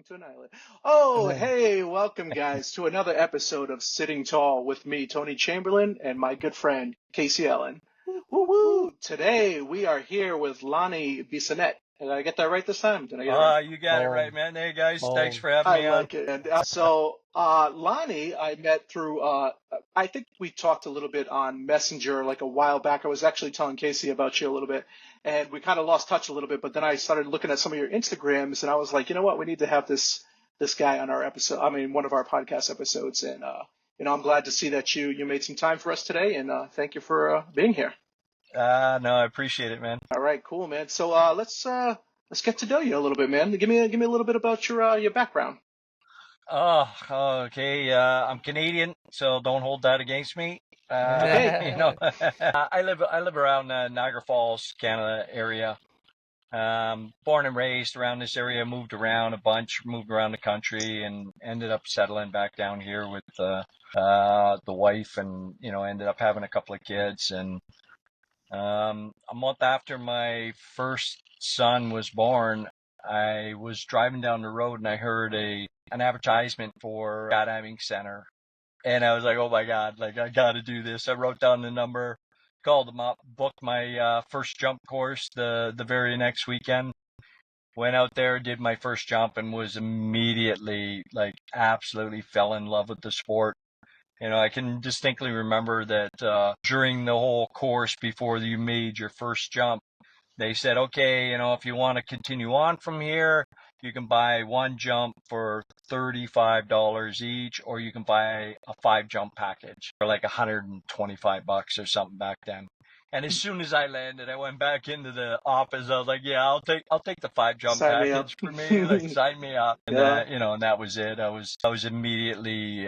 going to annihilate. Oh, hey, welcome guys to another episode of Sitting Tall with me, Tony Chamberlain, and my good friend Casey Allen. Woo woo! Today we are here with Lonnie Bissonnette. Did I get that right this time? Did I get it right? You got it right, man. Hey, guys. Thanks for having I me on. like it. And Lonnie, I met through, I think we talked a little bit on Messenger like a while back. I was actually telling Casey about you a little bit, and we kind of lost touch a little bit. But then I started looking at some of your Instagrams, and I was like, you know what? We need to have this guy on our episode. I mean, one of our podcast episodes. And I'm glad to see that you made some time for us today, and thank you for being here. No, I appreciate it, man. All right, cool, man. So let's get to know you a little bit, man. Give me a little bit about your background. Oh, okay. I'm Canadian, so don't hold that against me. Okay. I live around Niagara Falls, Canada area. Born and raised around this area. Moved around a bunch. Moved around the country, and ended up settling back down here with the wife, and ended up having a couple of kids. And a month after my first son was born, I was driving down the road and I heard an advertisement for a skydiving center. And I was like, oh my God, like I got to do this. I wrote down the number, called them up, booked my first jump course the very next weekend. Went out there, did my first jump, and was immediately, like, absolutely fell in love with the sport. I can distinctly remember that during the whole course before you made your first jump, they said, okay, if you want to continue on from here, you can buy one jump for $35 each, or you can buy a 5-jump package for like $125 or something back then. And as soon as I landed, I went back into the office. I was like, yeah, I'll take the 5-jump package for me. Like, sign me up. And and that was it. I was immediately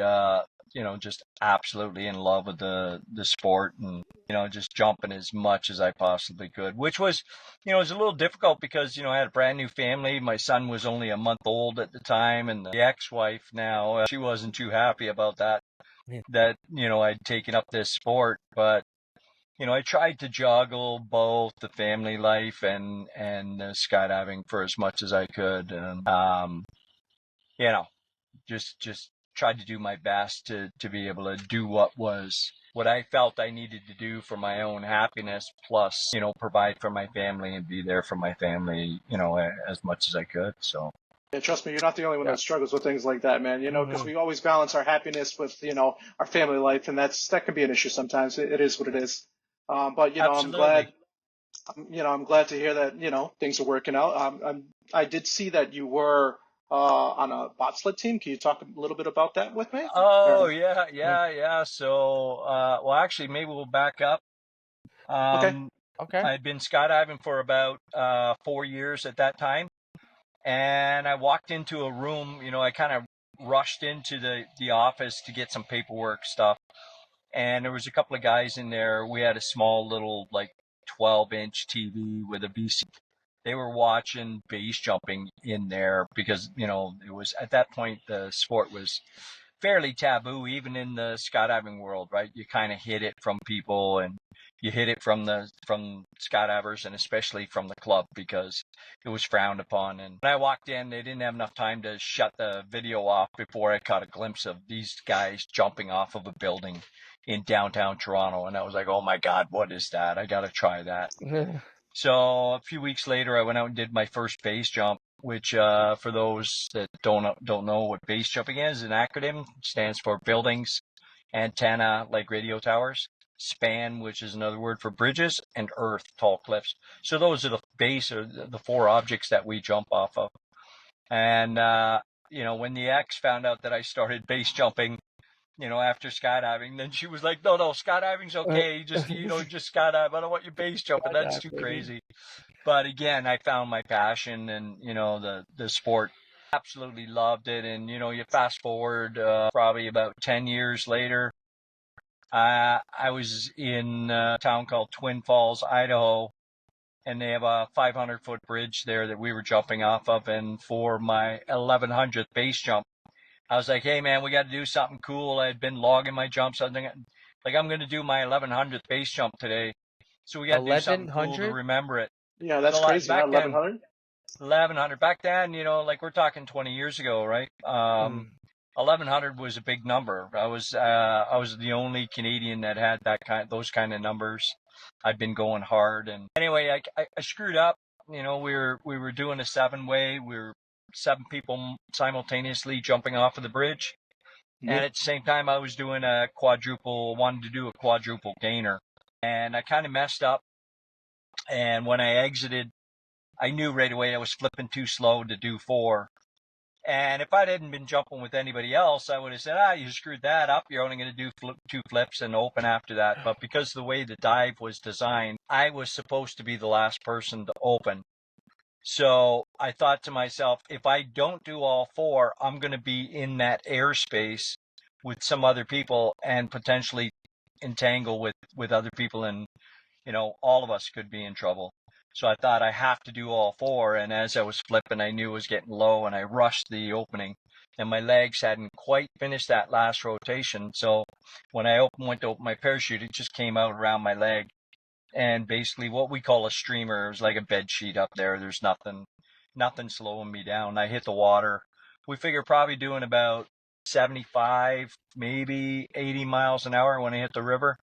just absolutely in love with the sport, and just jumping as much as I possibly could, which was it was a little difficult because I had a brand new family. My son was only a month old at the time, and the ex-wife now, she wasn't too happy about that I'd taken up this sport. But I tried to juggle both the family life and skydiving for as much as I could, and just tried to do my best to be able to do what I felt I needed to do for my own happiness, plus provide for my family and be there for my family as much as I could. So yeah, trust me, you're not the only one that struggles with things like that, man. Because we always balance our happiness with our family life, and that can be an issue sometimes. It is what it is. But absolutely. I'm glad to hear that things are working out. I did see that you were on a bobsled team. Can you talk a little bit about that with me? Oh, yeah. So, well, actually, maybe we'll back up. Okay. I'd been skydiving for about 4 years at that time, and I walked into a room. I kind of rushed into the office to get some paperwork stuff, and there was a couple of guys in there. We had a small little, like, 12-inch TV with a VC. They were watching base jumping in there because, it was at that point, the sport was fairly taboo, even in the skydiving world, right? You kind of hid it from people, and you hid it from skydivers, and especially from the club, because it was frowned upon. And when I walked in, they didn't have enough time to shut the video off before I caught a glimpse of these guys jumping off of a building in downtown Toronto. And I was like, oh my God, what is that? I got to try that. So a few weeks later, I went out and did my first base jump, which for those that don't know what base jumping is, an acronym, stands for buildings, antenna, like radio towers, span, which is another word for bridges, and earth, tall cliffs. So those are the base, or the 4 objects that we jump off of. And when the ex found out that I started base jumping, after skydiving, then she was like, no, skydiving's okay. Just skydive. I don't want you base jumping. That's too crazy. But again, I found my passion, and, the sport. Absolutely loved it. And, you fast forward probably about 10 years later, I was in a town called Twin Falls, Idaho, and they have a 500-foot bridge there that we were jumping off of. And for my 1100th base jump, I was like, hey, man, we got to do something cool. I had been logging my jumps. I was thinking, like, I'm going to do my 1100th base jump today. So we got to do something cool to remember it. Yeah, that's crazy. Back 1100? 1100 back then, like we're talking 20 years ago, right? Mm. 1100 was a big number. I was the only Canadian that had those kind of numbers. I'd been going hard, and anyway, I screwed up. We were doing a 7-way. We were 7 people simultaneously jumping off of the bridge, Yeah. and at the same time, I was doing wanted to do a quadruple gainer, and I kind of messed up. And when I exited, I knew right away I was flipping too slow to do 4. And if I hadn't been jumping with anybody else, I would have said, you screwed that up. You're only going to do 2 flips and open after that. But because of the way the dive was designed, I was supposed to be the last person to open. So I thought to myself, if I don't do all 4, I'm going to be in that airspace with some other people and potentially entangle with other people, and all of us could be in trouble. So I thought I have to do all 4. And as I was flipping, I knew it was getting low, and I rushed the opening, and my legs hadn't quite finished that last rotation. So when I went to open my parachute, it just came out around my leg. And basically what we call a streamer, it was like a bed sheet up there. There's nothing slowing me down. I hit the water. We figure probably doing about 75, maybe 80 miles an hour when I hit the river.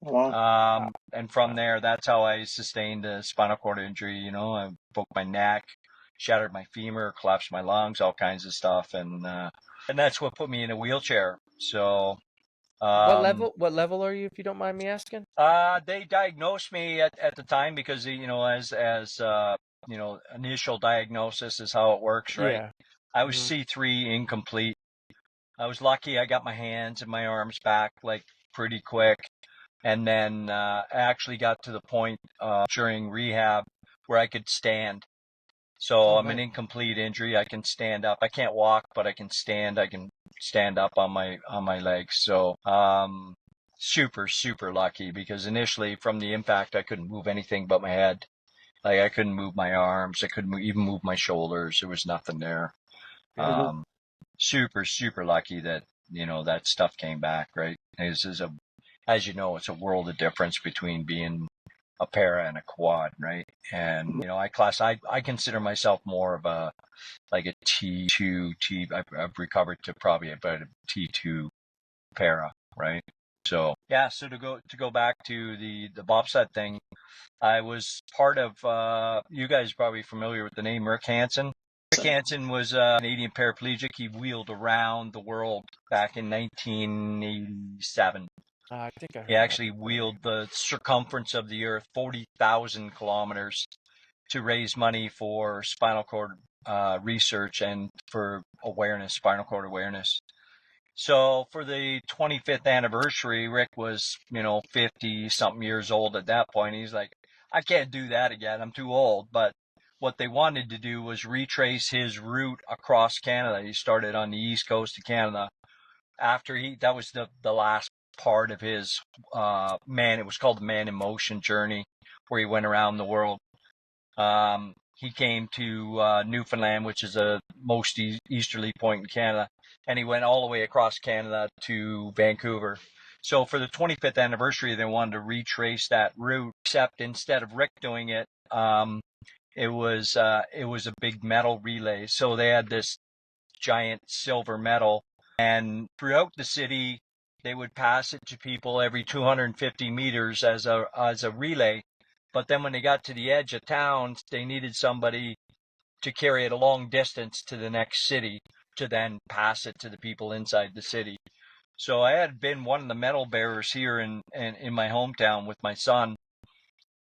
Wow. And from there, that's how I sustained a spinal cord injury. I broke my neck, shattered my femur, collapsed my lungs, all kinds of stuff. And that's what put me in a wheelchair. So, What level are you, if you don't mind me asking? they diagnosed me at the time because, initial diagnosis is how it works, right? Yeah. I was C3 incomplete. I was lucky I got my hands and my arms back like pretty quick. And then I actually got to the point during rehab where I could stand. So I'm an incomplete injury. I can stand up. I can't walk, but I can stand. I can stand up on my legs. So super, super lucky, because initially from the impact, I couldn't move anything but my head. Like I couldn't move my arms. I couldn't even move my shoulders. There was nothing there. Mhm. Super, super lucky that, that stuff came back, right? As you know, it's a world of difference between being a para and a quad, right? And, I consider myself more of a T2, I've recovered to probably about a T2 para, right? So, yeah, so to go back to the bobsled thing, I was part of, you guys are probably familiar with the name Rick Hansen. Rick Hansen was a Canadian paraplegic. He wheeled around the world back in 1987. I think I heard He about actually that. wheeled the circumference of the Earth, 40,000 kilometers, to raise money for spinal cord research and for spinal cord awareness. So for the 25th anniversary, Rick was, 50 something years old at that point. He's like, I can't do that again. I'm too old. But what they wanted to do was retrace his route across Canada. He started on the east coast of Canada. That was the last part of his it was called the Man in Motion journey, where he went around the world. He came to Newfoundland, which is the most easterly point in Canada, and he went all the way across Canada to Vancouver. So for the 25th anniversary, they wanted to retrace that route, except instead of Rick doing it, it was a big medal relay. So they had this giant silver medal, and throughout the city, they would pass it to people every 250 meters as a relay. But then when they got to the edge of town, they needed somebody to carry it a long distance to the next city to then pass it to the people inside the city. So I had been one of the medal bearers here in my hometown with my son,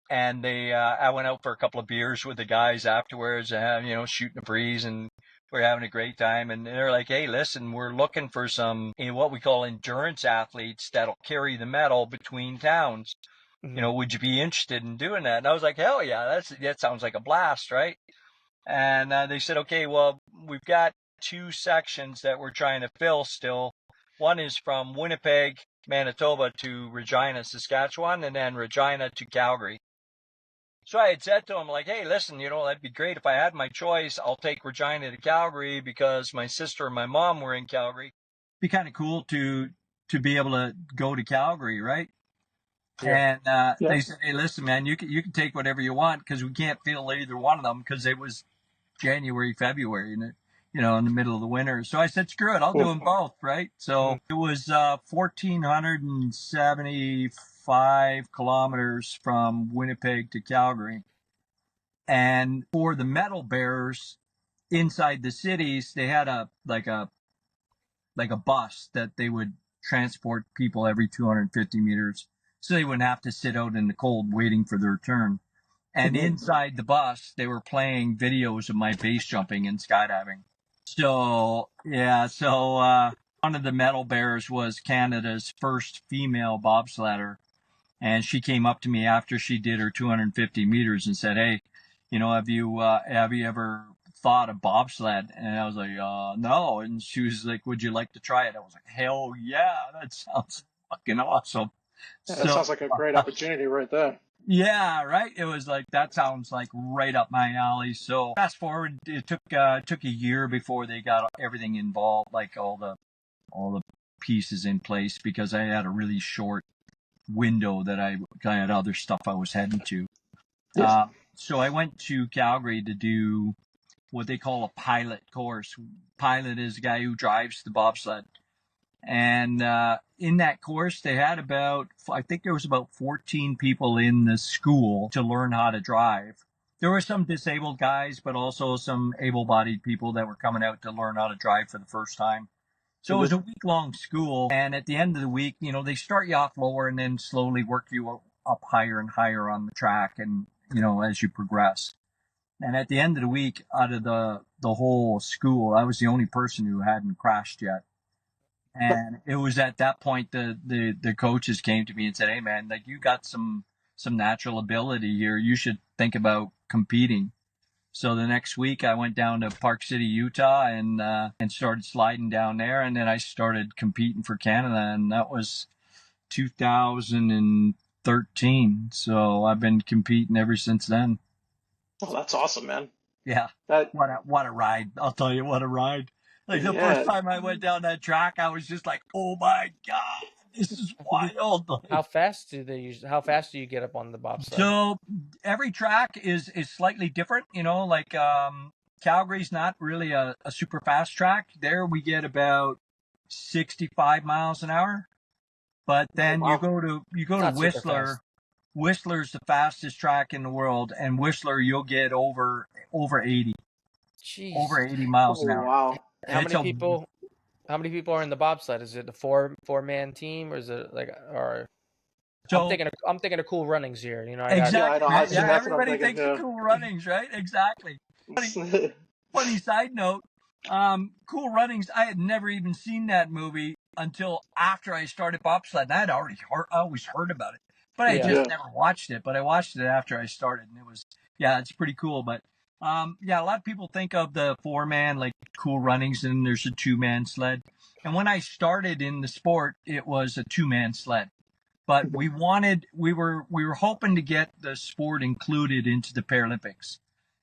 and I went out for a couple of beers with the guys afterwards, shooting a breeze, and we're having a great time. And they're like, "Hey, listen, we're looking for some what we call endurance athletes that'll carry the medal between towns. Would you be interested in doing that?" And I was like, "Hell yeah, that sounds like a blast, right?" And they said, "Okay, well, we've got 2 sections that we're trying to fill still. One is from Winnipeg, Manitoba to Regina, Saskatchewan, and then Regina to Calgary." So I had said to him, like, "Hey, listen, that'd be great if I had my choice. I'll take Regina to Calgary because my sister and my mom were in Calgary. Be kind of cool to be able to go to Calgary, right?" Yeah. And they said, "Hey, listen, man, you can take whatever you want because we can't fill either one of them because January, February, and in the middle of the winter. So I said, screw it, I'll do them both, right? So it was 1,475 kilometers from Winnipeg to Calgary. And for the metal bearers inside the cities, they had a bus that they would transport people every 250 meters, so they wouldn't have to sit out in the cold waiting for their turn. And inside the bus, they were playing videos of my base jumping and skydiving. So one of the medal bearers was Canada's first female bobsledder, and she came up to me after she did her 250 meters and said, "Hey, have you ever thought of bobsled?" And I was like, "No." And she was like, "Would you like to try it?" I was like, "Hell yeah, that sounds fucking awesome." Yeah, that sounds like a great opportunity right there. Yeah, right. It was like, that sounds like right up my alley. So fast forward, it took a year before they got everything involved, like all the pieces in place, because I had a really short window that I had other stuff I was heading to. Yes. So I went to Calgary to do what they call a pilot course. Pilot is a guy who drives the bobsled. And in that course, they had I think there was about 14 people in the school to learn how to drive. There were some disabled guys, but also some able-bodied people that were coming out to learn how to drive for the first time. So it was a week-long school. And at the end of the week, they start you off lower and then slowly work you up higher and higher on the track, and, as you progress. And at the end of the week, out of the whole school, I was the only person who hadn't crashed yet. And it was at that point the coaches came to me and said, "Hey man, like, you got some natural ability here. You should think about competing." So the next week I went down to Park City, Utah, and started sliding down there, and then I started competing for Canada, and that was 2013. So I've been competing ever since then. Oh, that's awesome, man. Yeah. That What a ride. I'll tell you, what a ride. Like, the first yeah. time I went down that track, I was just like, "Oh my God, this is wild." How fast do you get up on the bobsled? So every track is slightly different, like Calgary's not really a super fast track. There we get about 65 miles an hour. But then wow. you go to Whistler. Whistler's the fastest track in the world, and Whistler you'll get over 80. Jeez. Over 80 miles an hour. Wow. How many people are in the bobsled? Is it a four-man team, or is it so, I'm thinking of Cool Runnings here. Exactly. That's Everybody thinks of Cool Runnings, right? Exactly. Funny side note, Cool Runnings, I had never even seen that movie until after I started bobsled. I always heard about it, but I just never watched it. But I watched it after I started, and it was, it's pretty cool. But a lot of people think of the 4-man, like Cool Runnings, and there's a 2-man sled. And when I started in the sport, it was a 2-man sled. But we were hoping to get the sport included into the Paralympics.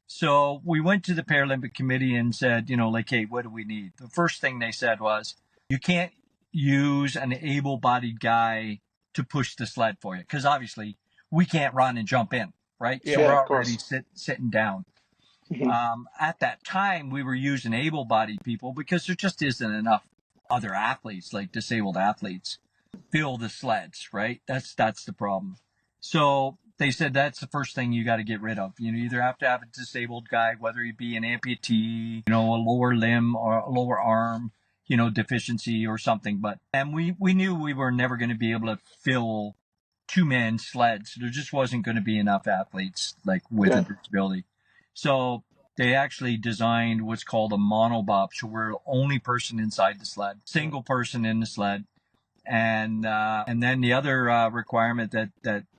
So we went to the Paralympic Committee and said, "Hey, what do we need?" The first thing they said was, "You can't use an able-bodied guy to push the sled for you, because obviously we can't run and jump in, right? Yeah, so we're of already course. sitting down." At that time, we were using able-bodied people because there just isn't enough other athletes, like disabled athletes, fill the sleds, right? That's the problem. So they said that's the first thing you got to get rid of. You either have to have a disabled guy, whether he be an amputee, a lower limb or a lower arm, deficiency or something. And we knew we were never going to be able to fill 2-man sleds. There just wasn't going to be enough athletes with a disability. So they actually designed what's called a monobob. So we're the only person inside the sled, single person in the sled. And then the other requirement that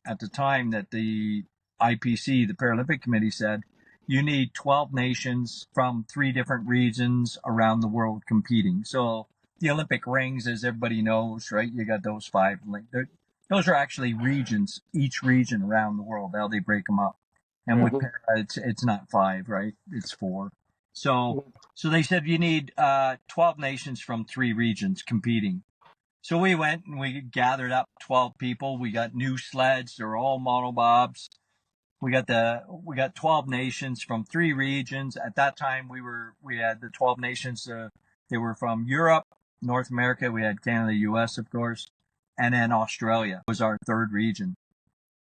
at the time that the IPC, the Paralympic Committee, said, you need 12 nations from 3 different regions around the world competing. So the Olympic rings, as everybody knows, right? You got those 5. Those are actually regions, each region around the world, how they break them up. And with para, it's not 5, right? It's 4. So they said you need 12 nations from 3 regions competing. So we went and we gathered up 12 people. We got new sleds. They're all monobobs. We got 12 nations from 3 regions. At that time, we had the 12 nations. They were from Europe, North America. We had Canada, U.S., of course, and then Australia was our 3rd region.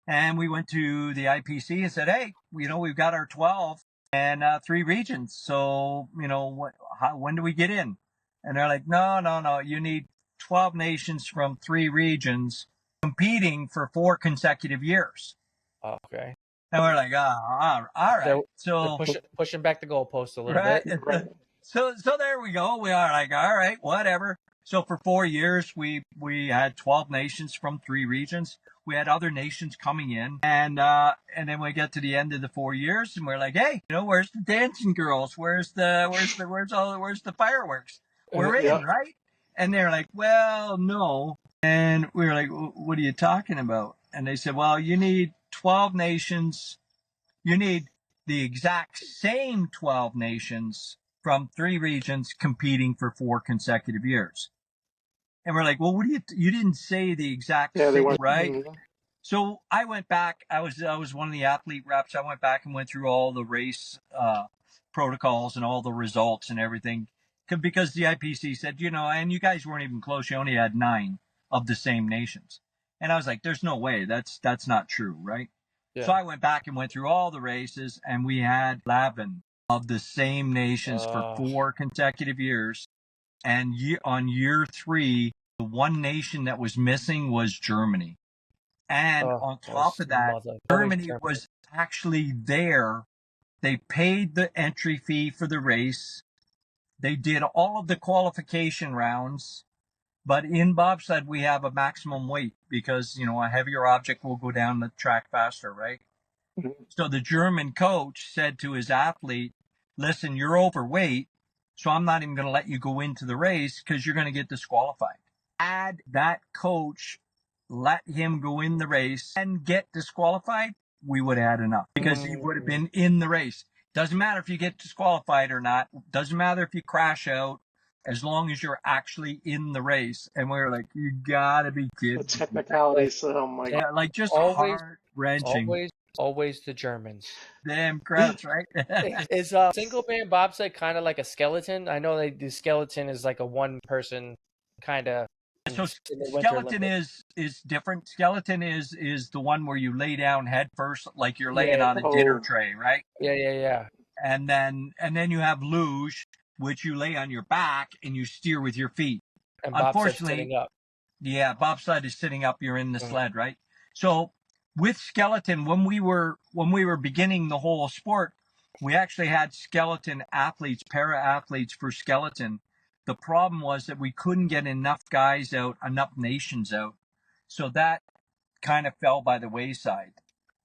And we went to the IPC and said, "Hey, we've got our 12 and 3 regions. So, when do we get in?" And they're like, "No. You need 12 nations from 3 regions competing for 4 consecutive years." Okay. And we're like, all right. They're pushing back the goalpost a little right. bit. Right. So there we go. We are like, all right, whatever. So for 4 years, we had 12 nations from 3 regions. We had other nations coming in, and then we get to the end of the 4 years, and we're like, hey, where's the dancing girls? Where's the fireworks? We're Yeah. in, right? And they're like, well, no. And we were like, what are you talking about? And they said, well, you need 12 nations. You need the exact same 12 nations from 3 regions competing for 4 consecutive years. And we're like, well, what you didn't say the exact Yeah, they same, weren't. right? So I went back. I was one of the athlete reps. I went back and went through all the race protocols and all the results and everything, because the IPC said, and you guys weren't even close. You only had 9 of the same nations, and I was like, "There's no way. That's not true, right?" Yeah. So I went back and went through all the races, and we had 11 of the same nations for 4 consecutive years. And on year 3, the one nation that was missing was Germany. And on top of that, Germany was actually there. They paid the entry fee for the race. They did all of the qualification rounds. But in bobsled, we have a maximum weight because, a heavier object will go down the track faster, right? So the German coach said to his athlete, listen, you're overweight, so I'm not even going to let you go into the race because you're going to get disqualified. Had that coach let him go in the race and get disqualified, we would have had enough because he would have been in the race. Doesn't matter if you get disqualified or not. Doesn't matter if you crash out, as long as you're actually in the race. And we were like, you gotta be kidding. The technicalities, oh my God. Yeah, like just heart-wrenching. Always the Germans. Damn crowds, right? Is single man bobsled kind of like a skeleton? I know the skeleton is like a one person kind of. So skeleton is different. Skeleton is the one where you lay down head first, like you're laying on a dinner tray, right? Yeah. And then you have luge, which you lay on your back and you steer with your feet. And unfortunately, sitting up. Yeah, bobsled is sitting up. You're in the sled, right? So with skeleton, when we were beginning the whole sport, we actually had skeleton athletes, para athletes for skeleton. The problem was that we couldn't get enough guys out, enough nations out. So that kind of fell by the wayside.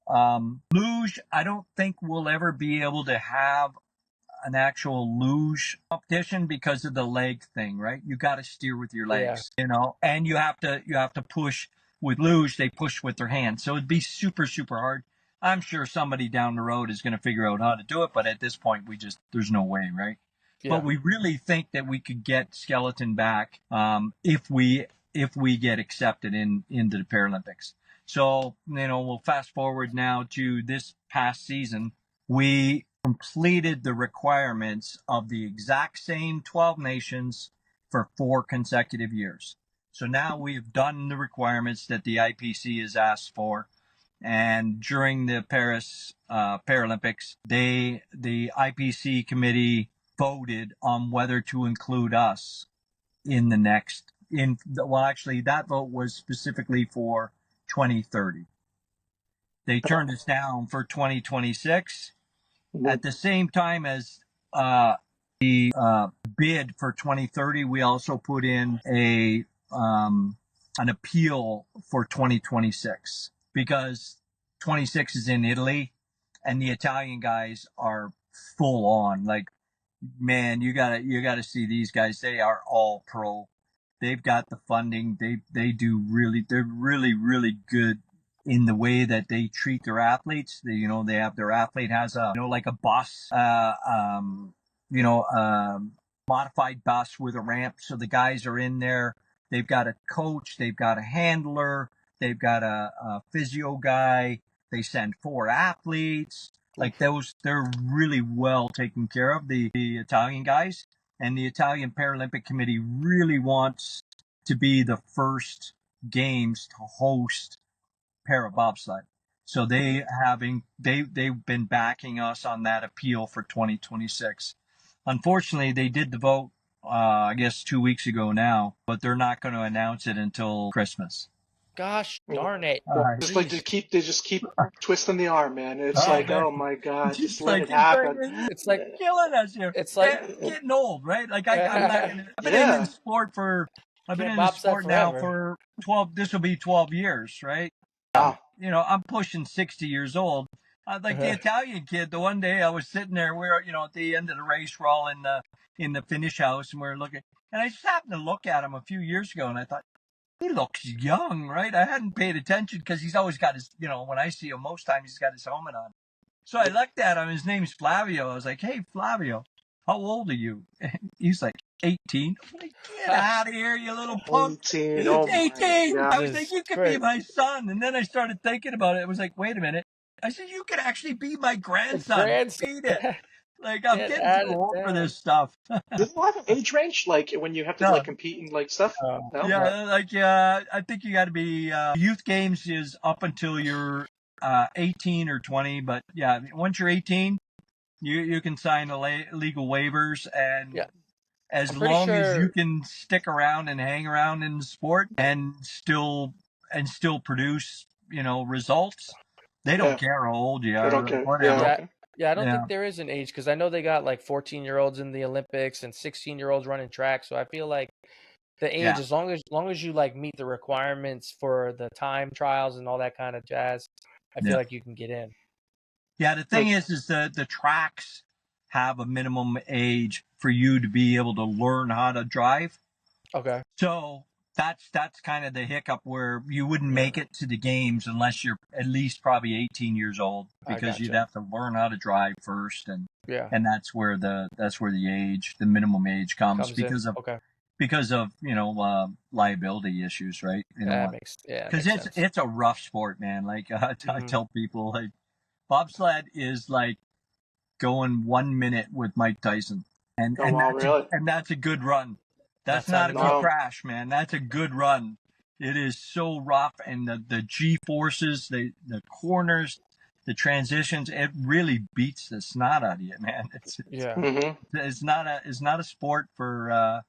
Luge, I don't think we'll ever be able to have an actual luge competition because of the leg thing, right? You got to steer with your legs, and you have to push with luge. They push with their hands, so it'd be super, super hard. I'm sure somebody down the road is going to figure out how to do it, but at this point, there's no way, right? Yeah. But we really think that we could get skeleton back if we get accepted into the Paralympics. So we'll fast forward now to this past season. We completed the requirements of the exact same 12 nations for 4 consecutive years. So now we've done the requirements that the IPC has asked for. And during the Paris Paralympics, the IPC committee voted on whether to include us in the next, actually that vote was specifically for 2030. They turned us down for 2026. At the same time as the bid for 2030, we also put in an appeal for 2026 because 26 is in Italy, and the Italian guys are full on. Like, man, you gotta see these guys. They are all pro. They've got the funding. They're really, really good in the way that they treat their athletes. They have their athlete has like a bus, modified bus with a ramp. So the guys are in there. They've got a coach. They've got a handler. They've got a physio guy. They send 4 athletes. Like they're really well taken care of, the Italian guys. And the Italian Paralympic Committee really wants to be the first games to host para bobsled. So they've been backing us on that appeal for 2026. Unfortunately, they did the vote, I guess 2 weeks ago now, but they're not going to announce it until Christmas. Gosh darn it! Just like they just keep twisting the arm, man. It's Oh, like, man. oh my God, just let Like it happen. It's like killing us here. it's like Getting old, right? Like I'm not. I've been in Yeah. this sport Can't bobsled now forever. for 12. This will be 12 years, right? Wow. I'm pushing 60 years old. Like the Italian kid, the one day I was sitting there, we're, at the end of the race, we're all in the finish house and we're looking, and I just happened to look at him a few years ago and I thought, he looks young, right? I hadn't paid attention because he's always got his, when I see him, most times he's got his helmet on. So I looked at him, his name's Flavio. I was like, hey, Flavio, how old are you? And he's like, 18. I'm like, get out of here, you little punk. 18. Oh my 18. I was God. like, you could be my son. And then I started thinking about it. I was like, wait a minute. I said, you could actually be my grandson. Beat it. Like, I'm Get getting too old for this stuff. Does it have an age range, like when you have to No. like compete in like stuff? No? Yeah, I think you got to be, youth games is up until you're 18 or 20. But yeah, once you're 18, you can sign legal waivers, and as long as you can stick around and hang around in the sport and still produce, results, they don't care how old you are. They don't care. Whatever. Yeah, I don't think there is an age, because I know they got like 14-year-olds in the Olympics and 16-year-olds running track. So I feel like the age, as long as you like meet the requirements for the time trials and all that kind of jazz, I feel like you can get in. Yeah, the thing is the tracks have a minimum age for you to be able to learn how to drive. Okay. So that's kind of the hiccup where you wouldn't make it to the games unless you're at least probably 18 years old, because you'd have to learn how to drive first, and that's where the minimum age comes because of liability issues, right? Because it's a rough sport, man. Like I tell people, like bobsled is like going 1 minute with Mike Tyson, and that's a good run. That's not a good crash, man. That's a good run. It is so rough, and the G forces, the corners, the transitions, it really beats the snot out of you, man. It's not a sport for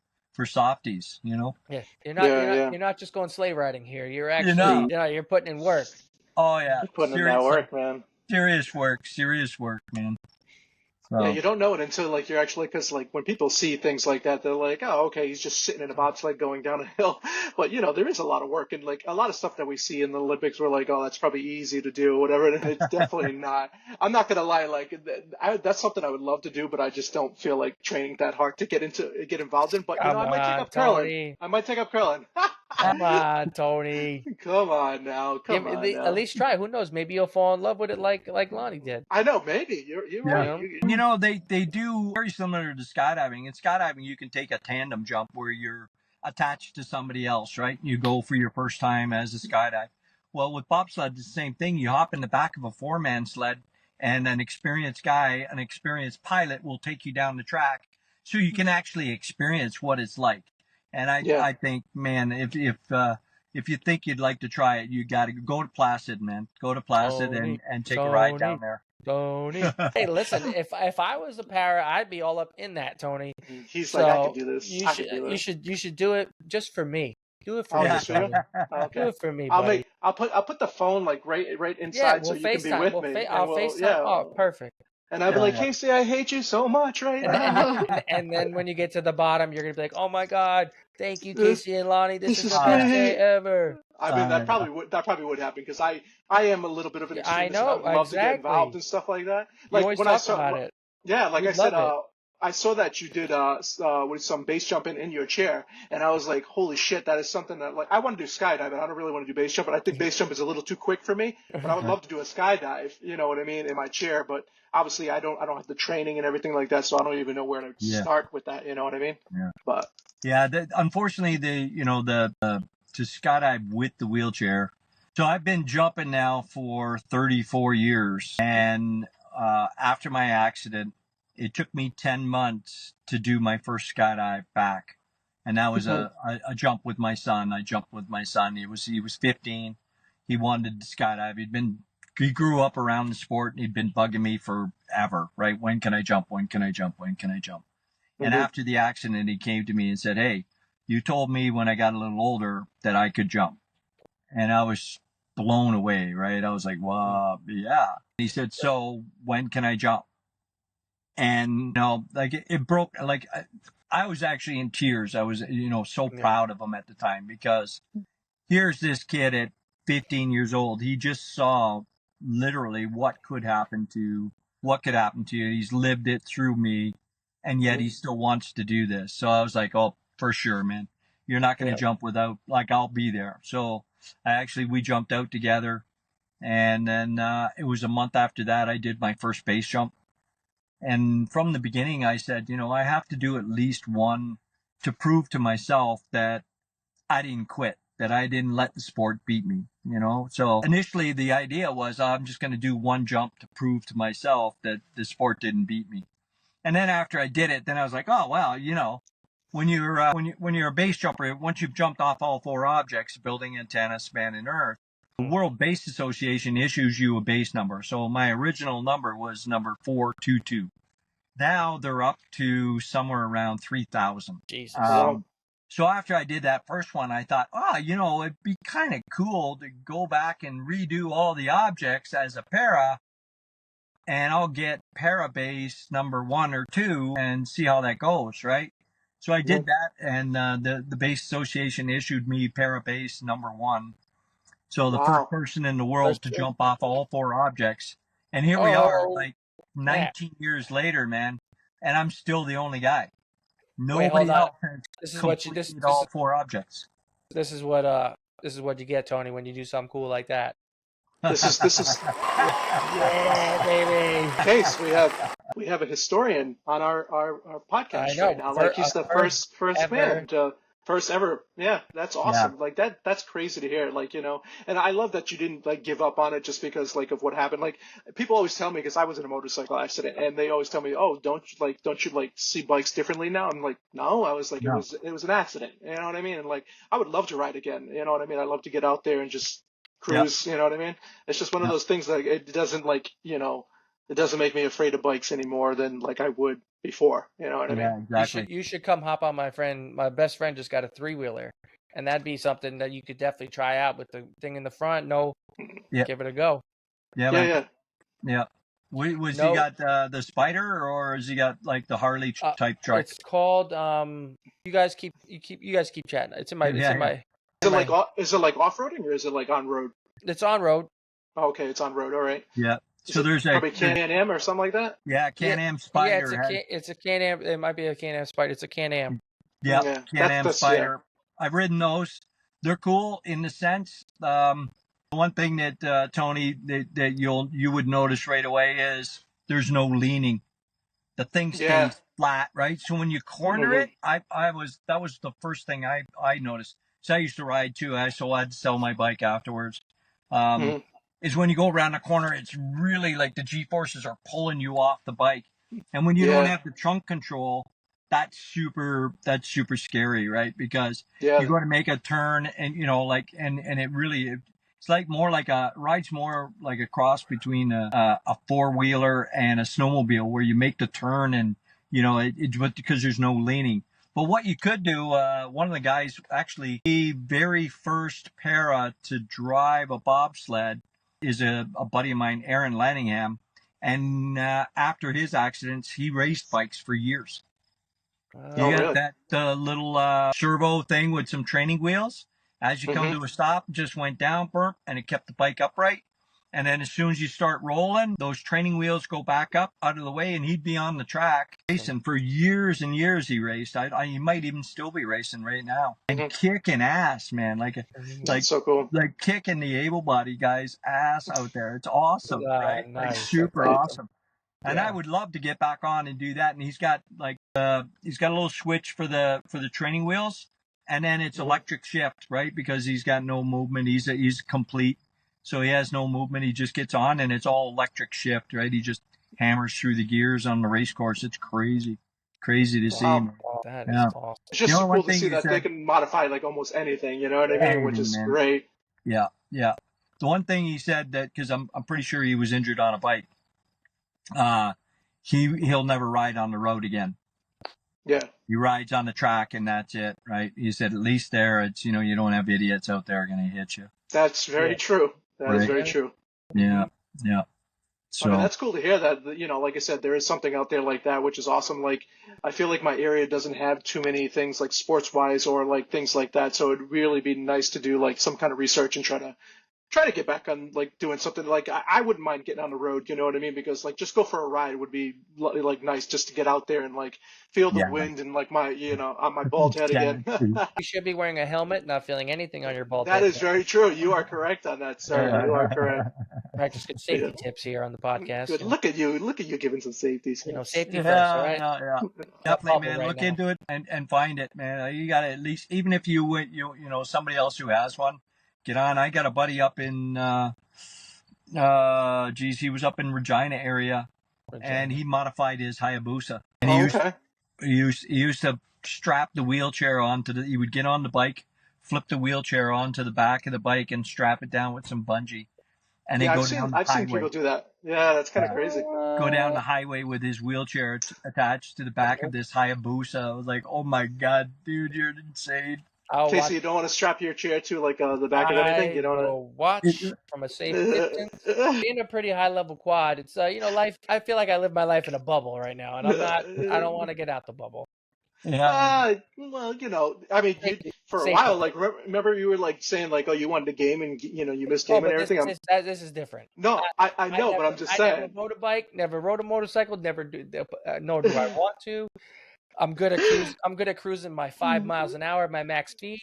softies, Yeah, you're not just going sleigh riding here. You're actually, you're putting in work. Oh yeah, you're putting in that work, man. Serious work, man. So. Yeah, you don't know it until like you're actually, because like when people see things like that, they're like, oh, okay, he's just sitting in a bobsled going down a hill. But there is a lot of work, and like a lot of stuff that we see in the Olympics, we're like, oh, that's probably easy to do, whatever. And it's definitely not. I'm not gonna lie, like that's something I would love to do, but I just don't feel like training that hard to get involved in. But I might take up curling. I might take up curling. Come on, Tony. Come on now. At least try. Who knows? Maybe you'll fall in love with it like Lonnie did. I know. Maybe you're right. They do very similar to skydiving. In skydiving, you can take a tandem jump where you're attached to somebody else, right? You go for your first time as a skydive. Well, with bobsled, it's the same thing. You hop in the back of a 4-man sled, and an experienced pilot will take you down the track, so you can actually experience what it's like. And I think, man, if you think you'd like to try it, you got to go to Placid, man. Go to Placid and take a ride down there. Tony. Hey, listen, if I was a para, I'd be all up in that, Tony. He's like, I can do this. You should do it just for me. Do it for me. Okay. Do it for me, buddy. I'll put the phone like right inside so you can be with me. I'll FaceTime. Oh, perfect. And I'll be like, Casey, I hate you so much right now. And then when you get to the bottom, you're going to be like, oh my God, thank you, Casey and Lonnie. This is the best day ever. I mean, that probably would happen, because I am a little bit of an extremist. I know, and I would love to get involved and stuff like that. Like when I saw about it. Yeah, like I said, I saw that you did with some base jumping in your chair, and I was like, holy shit, that is something that, like, I want to do skydiving. I don't really want to do base jump, but I think base jump is a little too quick for me. But I would love to do a skydive, you know what I mean, in my chair. But obviously, I don't have the training and everything like that, so I don't even know where to start with that. You know what I mean? Yeah. But unfortunately, to skydive with the wheelchair, So I've been jumping now for 34 years. And after my accident, it took me 10 months to do my first skydive back. And that was a jump with my son. I jumped with my son. He was 15. He wanted to skydive. He grew up around the sport and he'd been bugging me forever, right? When can I jump? When can I jump? When can I jump? And after the accident, he came to me and said, "Hey, you told me when I got a little older that I could jump." And I was blown away, right? I was like, well, yeah. He said, "So when can I jump?" And, like it broke, like I was actually in tears. I was, so proud of him at the time because here's this kid at 15 years old. He just saw literally what could happen to you. He's lived it through me. And yet he still wants to do this. So I was like, oh, for sure, man. You're not going to jump without, like, I'll be there. So we jumped out together. And then it was a month after that, I did my first base jump. And from the beginning, I said, I have to do at least one to prove to myself that I didn't quit, that I didn't let the sport beat me, So initially the idea was I'm just going to do one jump to prove to myself that the sport didn't beat me. And then after I did it, then I was like, oh, well, when you're a base jumper, once you've jumped off all four objects, building, antenna, span, and earth, the World Base Association issues you a base number. So my original number was number 422. Now they're up to somewhere around 3,000. Jesus. So after I did that first one, I thought, it'd be kind of cool to go back and redo all the objects as a para, and I'll get para base number 1 or 2 and see how that goes, right? So I did that, and the Base Association issued me para base number 1. So the first person in the world to jump off all four objects. And here we are, like 19 years later, man, and I'm still the only guy. Nobody else has completed all four objects. This is what you get, Tony, when you do something cool like that. This is yeah, baby. Case, we have a historian on our podcast right now. Like he's the first man to first ever. Yeah, that's awesome. Yeah. Like that's crazy to hear. Like, and I love that you didn't like give up on it just because like of what happened. Like people always tell me, because I was in a motorcycle accident, and they always tell me, oh, don't you see bikes differently now? I'm like, no, I was like, no. It was an accident. You know what I mean? And like, I would love to ride again. You know what I mean? I love to get out there and just cruise. Yep. You know what I mean? It's just one of those things that it doesn't like, it doesn't make me afraid of bikes anymore than like I would before. You know what I mean? Exactly. You should come hop on my best friend just got a 3-wheeler, and that'd be something that you could definitely try out with the thing in the front. Give it a go. Yeah. Was he got the Spider, or has he got like the Harley type truck? It's called you guys keep chatting. It's in my Is it like off-roading, or is it like on road? It's on road. Oh, okay, it's on road. All right. Yeah. So there's probably Can-Am or something like that. Yeah, Can-Am Spider. Yeah, it's a Can-Am. It might be a Can-Am Spider. It's a Can-Am. Yeah, Can-Am Spider. Yeah. I've ridden those. They're cool in the sense. One thing that Tony that you would notice right away is there's no leaning. The thing stays flat, right? So when you corner it, that was the first thing I noticed. So I used to ride too. So I'd sell my bike afterwards. Is when you go around the corner, it's really like the G-forces are pulling you off the bike. And when you don't have the trunk control, that's super scary, right? Because you're going to make a turn and, and it really, it's like rides more like a cross between a four-wheeler and a snowmobile, where you make the turn and, because there's no leaning. But what you could do, one of the guys, actually, the very first para to drive a bobsled is a buddy of mine, Aaron Lanningham. And after his accidents, he raced bikes for years. You got that little servo thing with some training wheels. As you come to a stop, it just went down, burp, and it kept the bike upright. And then as soon as you start rolling, those training wheels go back up out of the way, and he'd be on the track racing for years and years. He raced. He might even still be racing right now and kicking ass, man. Like so cool. Like kicking the able-bodied guy's ass out there. It's awesome, right? Nice. Like super awesome. And I would love to get back on and do that. And he's got a little switch for the training wheels, and then it's electric shift, right? Because he's got no movement. He's complete. So he has no movement. He just gets on, and it's all electric shift, right? He just hammers through the gears on the race course. It's crazy to see. Wow. Man. Oh, that is Yeah. awesome. It's just You so know, one cool to thing see you that they said, can modify like almost anything, you know what I mean? Which anything, is man. great. Yeah, yeah. The one thing he said that, because I'm pretty sure he was injured on a bike. Uh, he'll never ride on the road again. Yeah. He rides on the track and that's it, right? He said at least there, it's, you know, you don't have idiots out there going to hit you, That's very true. That is right? very true. Yeah, yeah. I mean, So that's cool to hear that, you know, like I said, there is something out there like that, which is awesome. Like, I feel like my area doesn't have too many things like sports wise or like things like that. So it'd really be nice to do like some kind of research and try to get back on like doing something like I wouldn't mind getting on the road, you know what I mean? Because like just go for a ride would be like nice just to get out there and like feel the yeah, wind and like my, you know, on my bald head again. exactly. You should be wearing a helmet, not feeling anything on your bald That head. is very true. You are correct on that, sir. You are correct. Practice good safety tips here on the podcast. Good. You know, Look at you. Look at you giving some safety tips. safety Yeah, first, all right? yeah. Not Definitely, bubble man. right Look now. into it and find it, man. You got to at least, even if you would, you know, somebody else who has one, get on. I got a buddy up in, he was up in Regina area, and he modified his Hayabusa. And Oh, okay. he used to strap the wheelchair he would get on the bike, flip the wheelchair onto the back of the bike, and strap it down with some bungee, and then Yeah, go down the I've seen highway. people do that. Yeah, that's kind of crazy. Go down the highway with his wheelchair attached to the back of this Hayabusa. I was like, oh my god, dude, you're insane. I'll Casey, watch. you don't want to strap your chair to like the back of anything. You I don't. will watch from a safe distance. In a pretty high level quad, it's you know, life. I feel like I live my life in a bubble right now, and I'm not. I don't want to get out the bubble. Yeah, Well, you know, I mean, for a Safety. while, like remember you were like saying like, oh, you wanted to game and you know you missed game and everything. This is different. No, I know, but I'm just saying. I never rode a bike, never rode a motorcycle, never do. Nor do I want to. I'm good at cruising my 5 miles an hour at my max speed.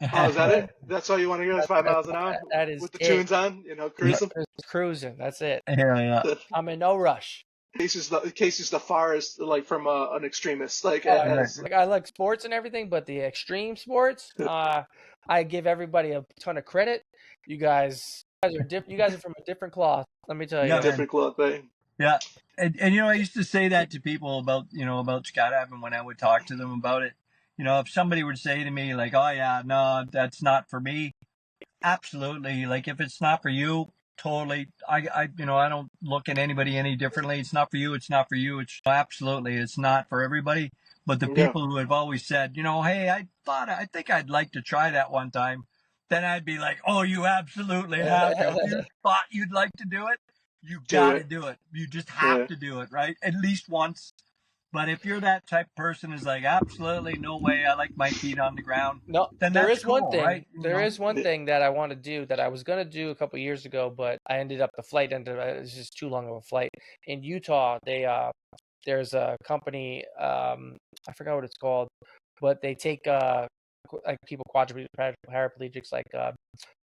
Oh, is that it? That's all you want to go is 5 miles an hour? That is with the tunes on, you know, cruising. Cruising. That's it. yeah. I'm in no rush. Casey's the farthest like from an extremist. Like, Like I like sports and everything, but the extreme sports, I give everybody a ton of credit. You guys are different. You guys are from a different cloth. Let me tell you. Yeah, different cloth thing. Yeah. And you know, I used to say that to people about skydiving when I would talk to them about it. You know, if somebody would say to me like, oh yeah, no, that's not for me. Absolutely. Like if it's not for you, totally. I don't look at anybody any differently. It's not for you. It's not for you. It's absolutely, it's not for everybody. But the people who have always said, you know, hey, I think I'd like to try that one time. Then I'd be like, oh, you absolutely have to. If you thought you'd like to do it, you got to do it. You just have to do it, right? At least once. But if you're that type of person who's like, absolutely no way, I like my feet on the ground. No, then there that's is cool, one thing. right? There is one thing that I want to do that I was gonna do a couple years ago, but I ended up it was just too long of a flight. In Utah, there's a company, I forgot what it's called, but they take like people paraplegics, like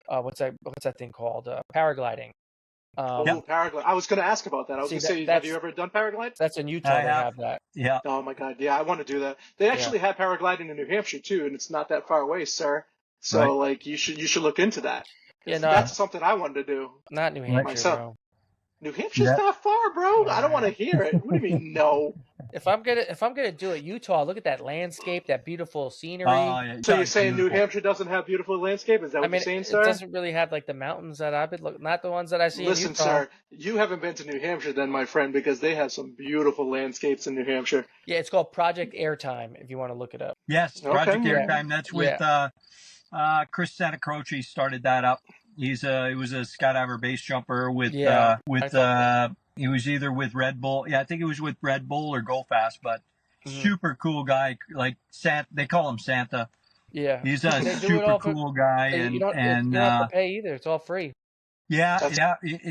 what's that thing called? Paragliding. Paraglide. I was going to ask about that. I was going to say, have you ever done paraglide? That's in Utah. They have that. Yeah. Oh my God. Yeah, I want to do that. They actually have paragliding in New Hampshire too, and it's not that far away, sir. So like, you should look into that. Yeah, no, that's something I wanted to do. Not New Hampshire, myself. bro. New Hampshire's not far, bro. I don't want to hear it. What do you mean, no? If I'm gonna do it, Utah, look at that landscape, that beautiful scenery. So you're saying New Hampshire doesn't have beautiful landscape? Is that what you're saying, sir? It doesn't really have like the mountains that I've been looking, not the ones that I see. Listen, in Utah. sir, you haven't been to New Hampshire then, my friend, because they have some beautiful landscapes in New Hampshire. Yeah, it's called Project Airtime. If you want to look it up. Yes, Project Airtime. That's with Chris Santacroce started that up. He was a skydiver base jumper with he was either with Red Bull. Yeah, I think it was with Red Bull or Go Fast, but super cool guy. Like they call him Santa. Yeah, he's a super cool guy, and you don't have to pay either. It's all free. Yeah, it's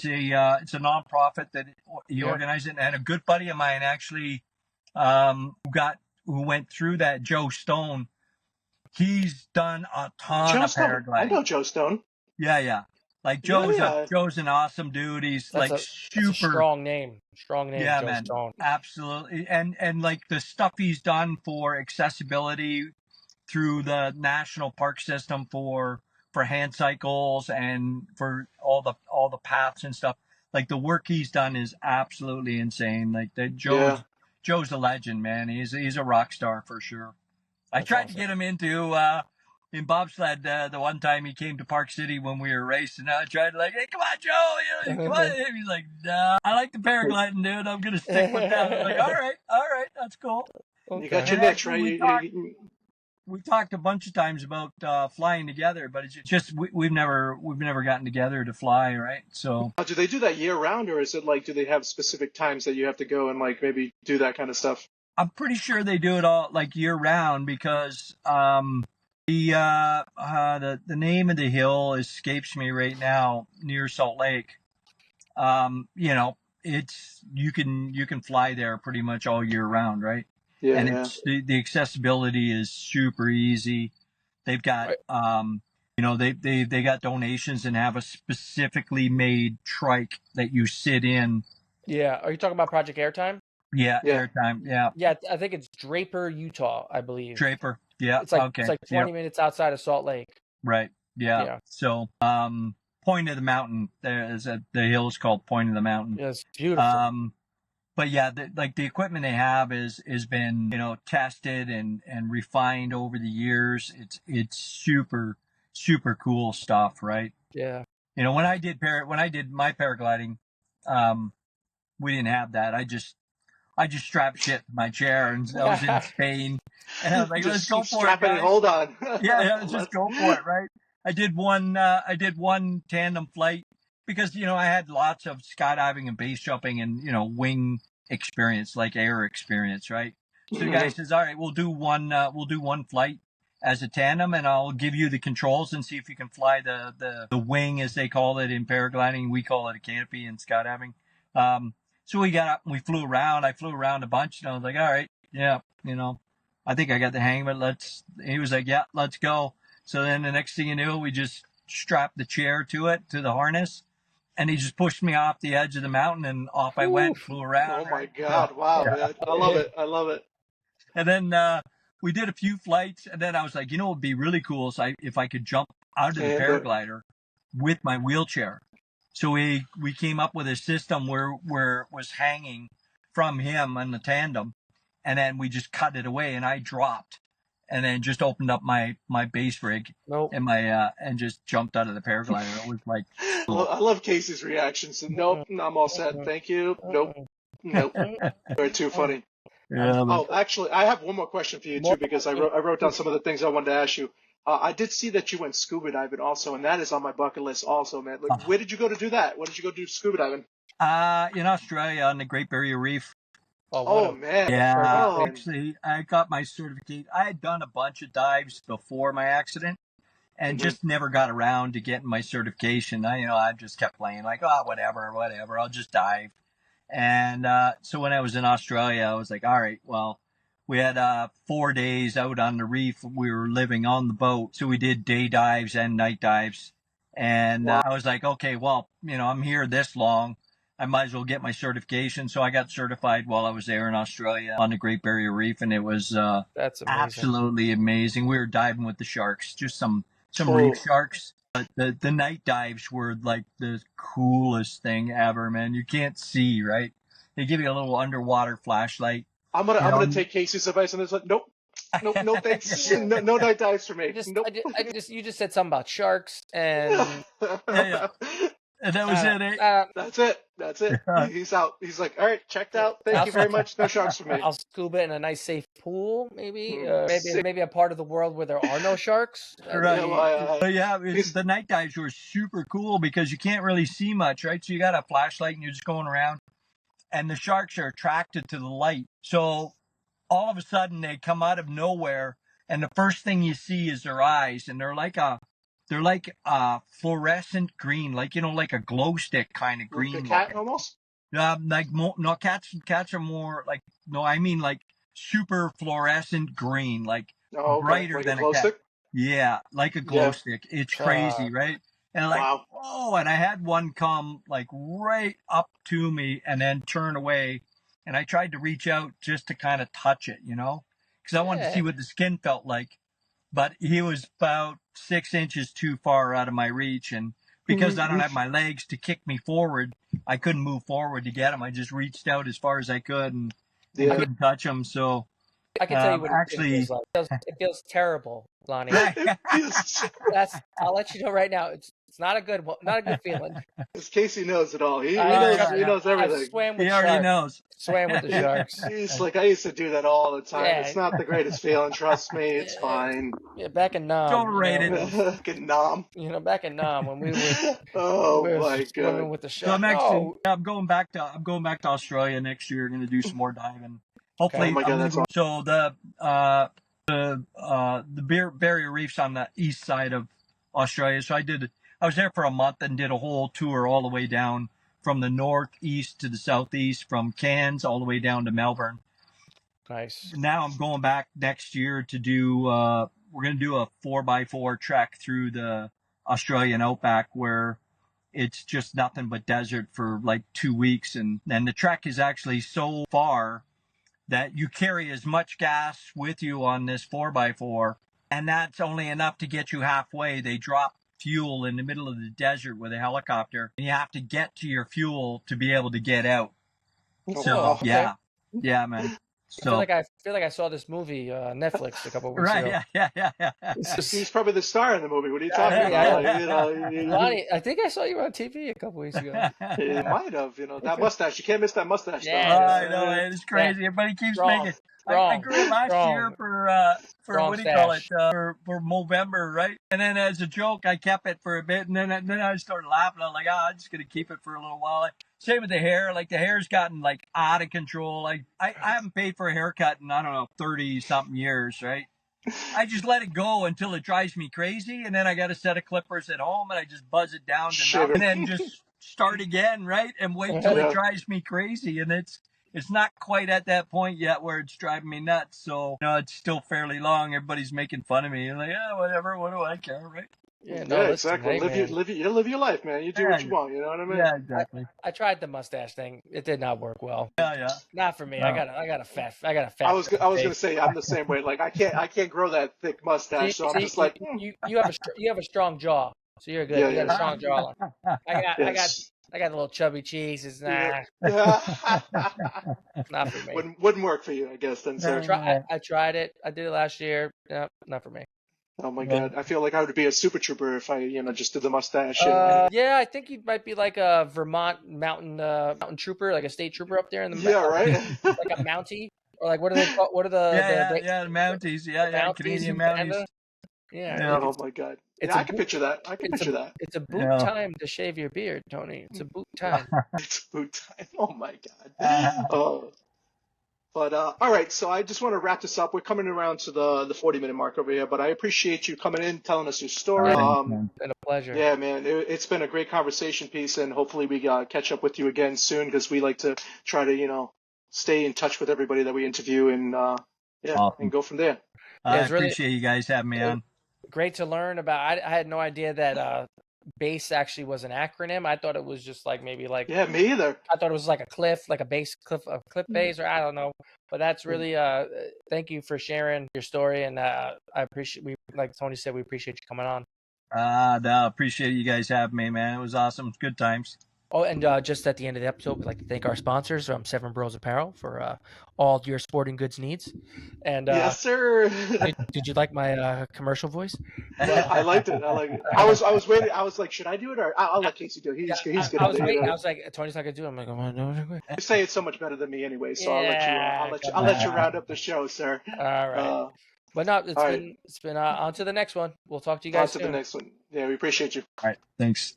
a nonprofit that he organized it, and a good buddy of mine actually who went through that, Joe Stone. He's done a ton of paragliding. I know Joe Stone. Yeah. Like Joe's an awesome dude. He's that's super strong name. Yeah, Joe man. Stone. Absolutely. And like the stuff he's done for accessibility through the national park system for for hand cycles and for all the paths and stuff. Like the work he's done is absolutely insane. Like Yeah. Joe's a legend, man. He's a rock star for sure. I That's tried to awesome. get him into in bobsled the one time he came to Park City when we were racing. I tried to like, hey, come on, Joe, come on. He's like, nah, I like the paragliding, dude. I'm gonna stick with that. I'm like, all right, that's cool. You got Okay. your And niche, actually, right? we talked a bunch of times about flying together, but it's just we've never gotten together to fly, right? So Do they do that year round, or is it like, do they have specific times that you have to go and like maybe do that kind of stuff? I'm pretty sure they do it all like year round because the name of the hill escapes me right now near Salt Lake. You know, it's you can fly there pretty much all year round, right? Yeah, And yeah. it's the accessibility is super easy. They've got Right. they got donations and have a specifically made trike that you sit in. Yeah. Are you talking about Project Airtime? Yeah, Yeah. airtime. Yeah, Yeah, I think it's Draper, Utah, I believe. Draper. Yeah, It's okay. like Yeah, 20 minutes outside of Salt Lake. right. Yeah. Yeah. So, Point of the Mountain. The hill is called Point of the Mountain. Yeah, it's beautiful. But yeah, like the equipment they have is been tested and refined over the years. It's super cool stuff, right? Yeah. When I did my paragliding, we didn't have that. I just strapped shit to my chair, and I was in Spain, and I was like, let's Just go for it, strap it and guys. hold on. Yeah, let's just go for it, right? I did one tandem flight because I had lots of skydiving and base jumping and wing experience, like air experience, right? So the guy says, all right, we'll do one flight as a tandem, and I'll give you the controls and see if you can fly the wing, as they call it in paragliding. We call it a canopy in skydiving. So we got up and we flew around. I flew around a bunch, and I was like, all right, yeah, I think I got the hang of it. He was like, yeah, let's go. So then the next thing you knew, we just strapped the chair to the harness, and he just pushed me off the edge of the mountain, and off I went, flew around. Oh my Right? So, God. Wow, yeah. man. I love it. I love it. And then we did a few flights, and then I was like, what would be really cool is if I could jump out of the And paraglider with my wheelchair. So we came up with a system where it was hanging from him on the tandem, and then we just cut it away, and I dropped, and then just opened up my base rig Nope. and my and just jumped out of the paraglider. It was like cool. I love Casey's reaction. Nope, I'm all set. Thank you. Nope. Very too funny. Yeah, Oh, actually, I have one more question for you too, because I wrote down some of the things I wanted to ask you. I did see that you went scuba diving also, and that is on my bucket list also, man. Like, where did you go to do that? Where did you go do scuba diving? In Australia on the Great Barrier Reef. Oh man. Yeah, Oh. actually, I got my certificate. I had done a bunch of dives before my accident, and just never got around to getting my certification. I just kept playing like, oh, whatever, I'll just dive. And so when I was in Australia, I was like, all right, well, we had 4 days out on the reef. We were living on the boat, so we did day dives and night dives. And I was like, okay, well, I'm here this long. I might as well get my certification. So I got certified while I was there in Australia on the Great Barrier Reef, and it was That's amazing. absolutely amazing. We were diving with the sharks, just some reef sharks. But the night dives were like the coolest thing ever, man. You can't see, right? They give you a little underwater flashlight. I'm gonna take Casey's advice on this. Like, nope, no thanks. No night dives for me. Nope. You just said something about sharks and Yeah. And that was it. That's it. He's out. He's like, all right, checked out. Thank you very much. No sharks for me. I'll scuba in a nice safe pool, maybe. Sick. Maybe a part of the world where there are no sharks. Right. But yeah, the night dives were super cool because you can't really see much, right? So you got a flashlight and you're just going around, and the sharks are attracted to the light. So all of a sudden they come out of nowhere, and the first thing you see is their eyes, and they're like a fluorescent green, like like a glow stick kind of green. Like a cat almost? No, cats are more like, no, I mean like super fluorescent green, like brighter like than a glow cat. stick? Yeah, like a glow stick. It's crazy, right? And like, wow. oh, and I had one come like right up to me and then turn away, and I tried to reach out just to kind of touch it, because I wanted to see what the skin felt like. but he was about 6 inches too far out of my reach. And because I don't have my legs to kick me forward, I couldn't move forward to get him. I just reached out as far as I could and couldn't touch him. So I can tell you what it actually, feels like. It feels terrible, Lonnie. It feels I'll let you know right now. It's not a good feeling. Because Casey knows it all. He I knows everything. I swam with he already sharks. knows. Swam with the sharks. He's like, I used to do that all the time. Yeah. It's not the greatest feeling. Trust me, it's fine. Yeah, back in Nam. Overrated. Get nom. Back in Nam when we were. Oh we were my swimming god. with the So sharks. I'm going back to Australia next year. Going to do some more diving. Hopefully, Oh my God, that's so the barrier reefs on the east side of Australia. So I was there for a month and did a whole tour all the way down from the northeast to the southeast, from Cairns all the way down to Melbourne. Nice. Now I'm going back next year to do. We're going to do a 4x4 trek through the Australian outback where it's just nothing but desert for like 2 weeks, and the trek is actually so far that you carry as much gas with you on this 4x4, and that's only enough to get you halfway. They drop fuel in the middle of the desert with a helicopter, and you have to get to your fuel to be able to get out. So okay. yeah, man. So I feel like I saw this movie Netflix a couple of weeks ago. right, yeah. He's probably the star in the movie. What are you talking about? Like, Lonnie, I think I saw you on TV a couple weeks ago. He might have, that mustache. You can't miss that mustache. Yeah, I know, it's crazy. Everybody keeps Strong. making. I grew it last year for Strong what do you call it? stash. For Movember, right? And then as a joke, I kept it for a bit, and then I started laughing. I'm like, I'm just gonna keep it for a little while. Same with the hair. Like the hair's gotten like out of control. Like I haven't paid for a haircut in, I don't know, 30 something years, right? I just let it go until it drives me crazy, and then I got a set of clippers at home, and I just buzz it down to nothing, and then just start again, right? And wait till it drives me crazy, and it's not quite at that point yet where it's driving me nuts. So it's still fairly long. Everybody's making fun of me. And like, whatever. What do I care, right? Yeah, exactly. Hey, live your life, man. You do what you want. You know what I mean? Yeah, exactly. I tried the mustache thing. It did not work well. Yeah. Not for me. No. I got a fat. I was gonna say I'm the same way. Like I can't grow that thick mustache. So I'm just like you have a strong jaw, so you're good. You got a strong jawline. I got a little chubby cheeks. It's not for me. Wouldn't work for you, I guess. Then, sir. I tried it. I did it last year. No, not for me. Oh my God! I feel like I would be a super trooper if I, just did the mustache. Yeah, I think you might be like a Vermont mountain trooper, like a state trooper up there in the right. like a Mountie, or like what are they called? What are the the Mounties? Yeah, Canadian Mounties. Yeah. Oh my God! I can picture that. It's a boot time to shave your beard, Tony. It's a boot time. It's boot time. Oh my God. But all right, so I just want to wrap this up. We're coming around to the 40-minute mark over here, but I appreciate you coming in, telling us your story. It's been a pleasure. Yeah, man, it's been a great conversation piece, and hopefully we catch up with you again soon because we like to try to stay in touch with everybody that we interview and awesome. And go from there. I appreciate you guys having me on. Great to learn about. I had no idea that BASE actually was an acronym. I thought it was just like maybe like me either. I thought it was like a cliff, like a cliff base, or I don't know. But that's really thank you for sharing your story, and I appreciate like Tony said, we appreciate you coming on. No, appreciate you guys having me, man. It was awesome. It's good times. Oh, and just at the end of the episode, we'd like to thank our sponsors from Seven Bros Apparel for all your sporting goods needs. And yes, sir. Did you like my commercial voice? I liked it. I was waiting. I was like, should I do it or I'll let Casey do it. He's good. I was waiting. I was like, Tony's not gonna do it. I'm like, you say it's so much better than me anyway, so yeah, I'll let you round up the show, sir. All right. But no, it's been on to the next one. We'll talk to you guys soon. On to the next one. Yeah, we appreciate you. All right. Thanks.